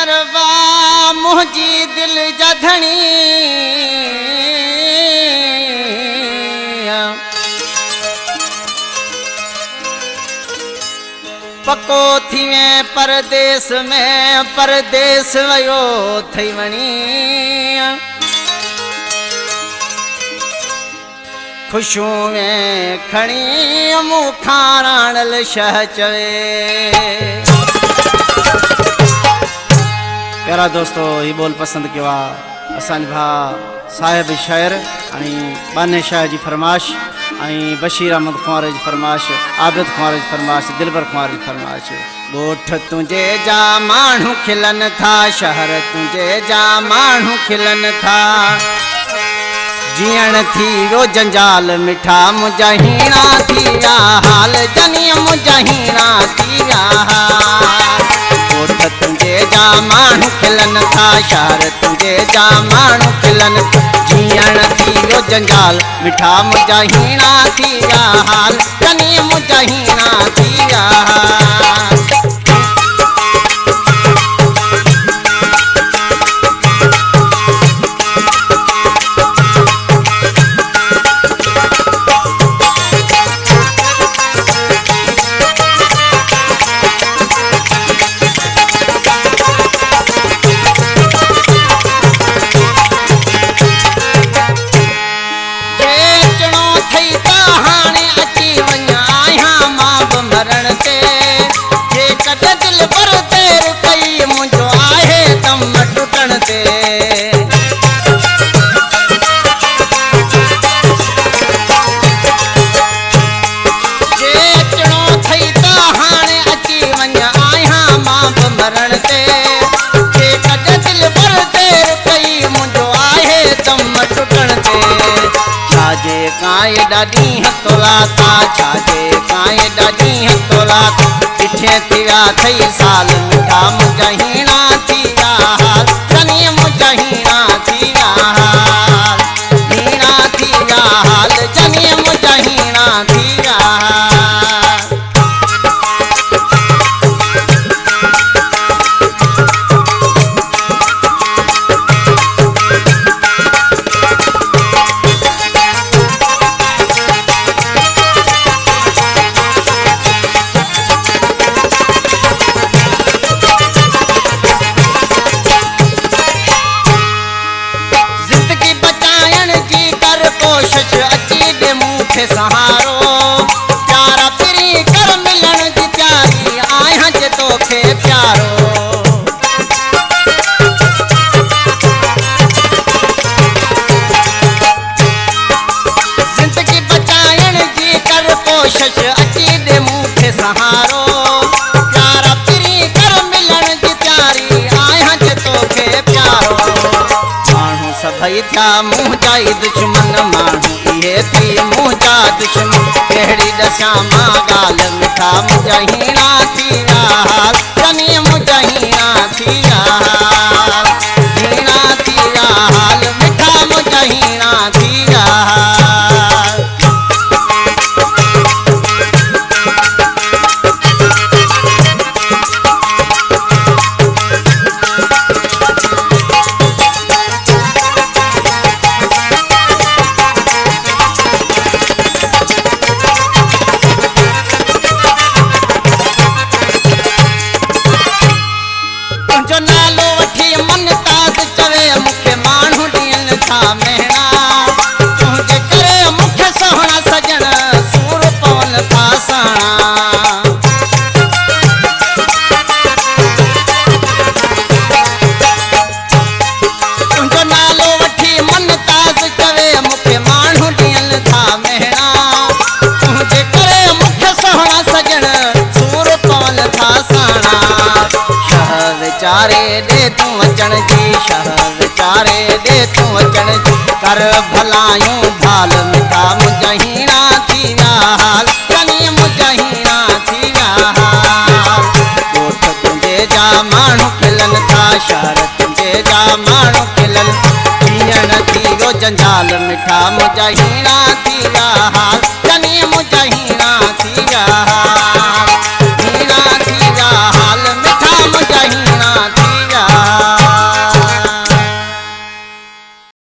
करवा मुझी दिल जधनी पको थी में परदेस में परदेस वयो थई वणी खुशू में खणी मुखा राणल शह चवे। प्यारा दोस्तों ये बोल पसंद किया असांज भा साहिब शायर बाने शाह जी फरमाश बशीर अहमद कुंवर जी फरमाश आबिद कुंवर जी फरमाश दिलबर कुंवर जी फरमाश। गोठ तुझे जा माण्हू खिलन था शहर तुझे जा माण्हू खिलन था जीअण थी वो जंजाल मिठा मुंहिंजा हीणा थी विया हाल जनी मुंहिंजा हीणा थी विया हाल। गोठ तुझे जा माण्हू खिलन था शहर तुझे जा माण्हू खिलन जीअण थी वो जंजाल मिठा मुंहिंजा हीणा थी विया हाल जनी मुंहिंजा हीणा थी विया हाल। काए डाडी हथोला था छाजे काए डाडी हथोला पिछे थिया थई साल मिठा मुंहिंजा हीणा थी विया हाल जनी मुंहिंजा हीणा थी विया हाल हीणा थी विया हाल जनी मुंहिंजा हीणा थी विया हाल। सहारो प्यारा पिरी कर मिलन जी प्यारी आया जे तोखे प्यारो जिंदगी बचायण जी कर कोशिश अची दे मूंखे सहारो प्यारा पिरी कर मिलन जी प्यारी आया जे तोखे प्यारो। माण्हू सभई थिया मुंहिंजा ई दुश्मन माण्हू इहे थी मुंहिंजा दुश्मन कहिड़ी दशा मां ॻाल्हि मिठा मुंहिंजा हीणा थी विया हाल जनी मुंहिंजा हीणा थी विया हाल हीणा थी विया हाल मिठा मुंहिंजा हीणा थी विया हाल। विचारे दे तू अचण जी शह विचारे दे तू अचण जी कर भलायूं भाल मिठा मुंहिंजा हीणा थी विया हाल जनी मुंहिंजा हीणा थी विया हाल। गोठ तुंहिंजे जा माण्हू खिलन था शहर तुंहिंजे जा माण्हू खिलन जीअण थी वियो जंजाल मिठा मुंहिंजा हीणा थी विया हाल